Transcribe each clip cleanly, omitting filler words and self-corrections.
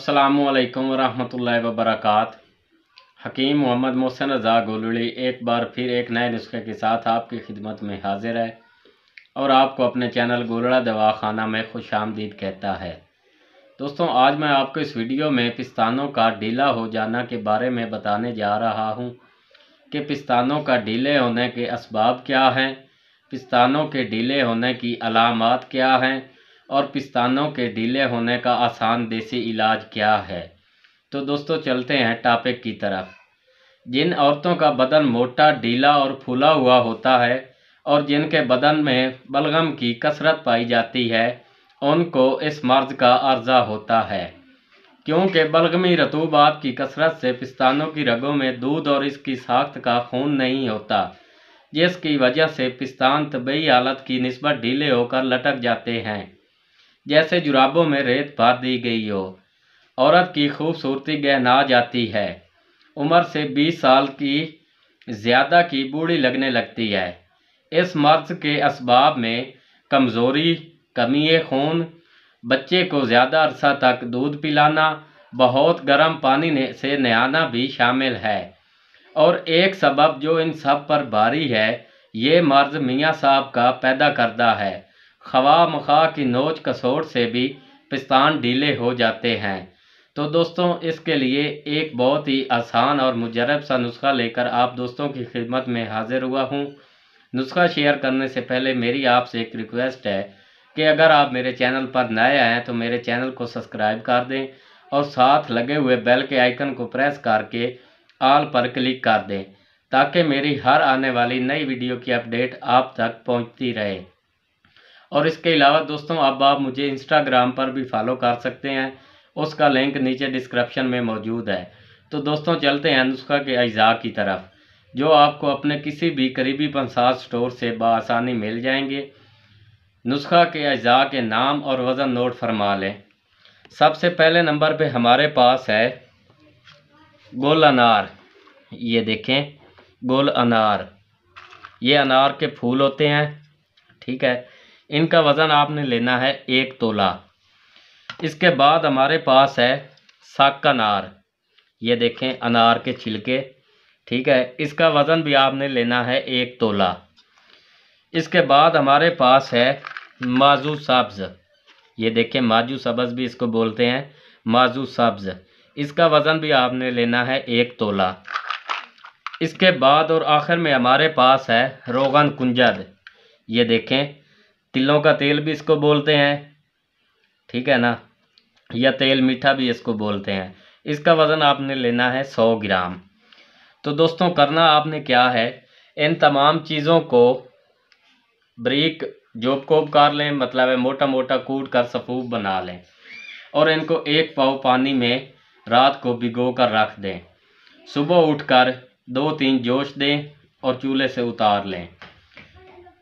अस्सलामुअलैकुम वरहमतुल्लाहि वबरकात। हकीम मोहम्मद मोहसिन रज़ा गोलड़ी एक बार फिर एक नए नुस्खे के साथ आपकी खिदमत में हाजिर है और आपको अपने चैनल गोलड़ा दवाखाना में खुश आमदीद कहता है। दोस्तों, आज मैं आपको इस वीडियो में पिस्तानों का ढीला हो जाना के बारे में बताने जा रहा हूं कि पिस्तानों का ढीले होने के असबाब क्या हैं, पिस्तानों के ढीले होने की अलामात क्या हैं और पिस्तानों के ढीले होने का आसान देसी इलाज क्या है। तो दोस्तों, चलते हैं टॉपिक की तरफ। जिन औरतों का बदन मोटा, ढीला और फूला हुआ होता है और जिनके बदन में बलगम की कसरत पाई जाती है, उनको इस मर्ज का अर्जा होता है, क्योंकि बलगमी रतूबात की कसरत से पिस्तानों की रगों में दूध और इसकी साख्त का खून नहीं होता, जिसकी वजह से पिस्तान तबई हालत की निस्बत ढीले होकर लटक जाते हैं, जैसे जुराबों में रेत भर दी गई हो। औरत की खूबसूरती गहना जाती है, उम्र से 20 साल की ज़्यादा की बूढ़ी लगने लगती है। इस मर्ज के असबाब में कमज़ोरी, कमी खून, बच्चे को ज़्यादा अरसा तक दूध पिलाना, बहुत गर्म पानी से नहाना भी शामिल है। और एक सबब जो इन सब पर भारी है, ये मर्ज मियाँ साहब का पैदा करता है। खवा मखा की नोच कसोट से भी पिस्तान ढीले हो जाते हैं। तो दोस्तों, इसके लिए एक बहुत ही आसान और मुजरब सा नुस्खा लेकर आप दोस्तों की खिदमत में हाजिर हुआ हूँ। नुस्खा शेयर करने से पहले मेरी आपसे एक रिक्वेस्ट है कि अगर आप मेरे चैनल पर नए आए हैं तो मेरे चैनल को सब्सक्राइब कर दें और साथ लगे हुए बेल के आइकन को प्रेस करके ऑल पर क्लिक कर दें, ताकि मेरी हर आने वाली नई वीडियो की अपडेट आप तक पहुंचती रहे। और इसके अलावा दोस्तों, अब आप मुझे इंस्टाग्राम पर भी फॉलो कर सकते हैं, उसका लिंक नीचे डिस्क्रिप्शन में मौजूद है। तो दोस्तों, चलते हैं नुस्खा के अज्जा की तरफ, जो आपको अपने किसी भी करीबी पंसार स्टोर से बआसानी मिल जाएंगे। नुस्खा के अज्जा के नाम और वज़न नोट फरमा लें। सबसे पहले नंबर पे हमारे पास है गोल अनार। ये देखें, गोल अनार, ये अनार के फूल होते हैं, ठीक है। इनका वज़न आपने लेना है 1 तोला। इसके बाद हमारे पास है साका अनार। ये देखें, अनार के छिलके, ठीक है। इसका वज़न भी आपने लेना है 1 तोला। इसके बाद हमारे पास है माजू सब्ज़। ये देखें, माजू सब्ज़ भी इसको बोलते हैं, माजू सब्ज़। इसका वज़न भी आपने लेना है 1 तोला। इसके बाद और आखिर में हमारे पास है रोगन कुंजद। ये देखें, तिलों का तेल भी इसको बोलते हैं, ठीक है ना, या तेल मीठा भी इसको बोलते हैं। इसका वज़न आपने लेना है 100 ग्राम। तो दोस्तों, करना आपने क्या है, इन तमाम चीज़ों को ब्रीक जोब कोब कर लें, मतलब है मोटा मोटा कूट कर सफूफ बना लें और इनको 1 पाव पानी में रात को भिगो कर रख दें। सुबह उठकर 2-3 जोश दें और चूल्हे से उतार लें।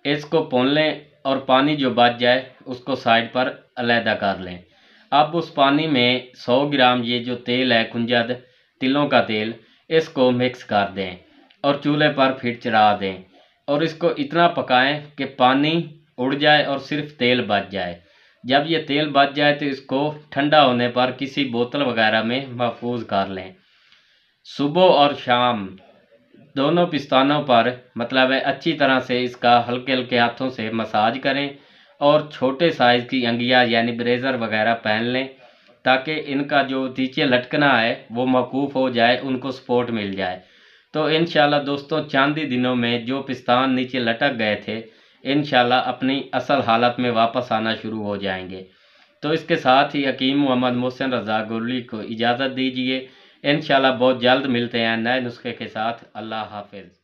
इसको भून लें और पानी जो बच जाए उसको साइड पर अलहदा कर लें। अब उस पानी में 100 ग्राम ये जो तेल है, कुंजद तिलों का तेल, इसको मिक्स कर दें और चूल्हे पर फिर चढ़ा दें और इसको इतना पकाएं कि पानी उड़ जाए और सिर्फ तेल बच जाए। जब ये तेल बच जाए तो इसको ठंडा होने पर किसी बोतल वगैरह में महफूज कर लें। सुबह और शाम दोनों पिस्तानों पर, मतलब है, अच्छी तरह से इसका हल्के हल्के हाथों से मसाज करें और छोटे साइज़ की अंगिया यानी ब्रेज़र वगैरह पहन लें, ताकि इनका जो नीचे लटकना है वो मौकूफ़ हो जाए, उनको सपोर्ट मिल जाए। तो इंशाल्लाह दोस्तों, चंद ही दिनों में जो पिस्तान नीचे लटक गए थे, इंशाल्लाह अपनी असल हालत में वापस आना शुरू हो जाएंगे। तो इसके साथ ही हकीम मोहम्मद मोहसिन रज़ा गोलड़ी को इजाज़त दीजिए। इंशाल्लाह बहुत जल्द मिलते हैं नए नुस्खे के साथ। अल्लाह हाफिज़।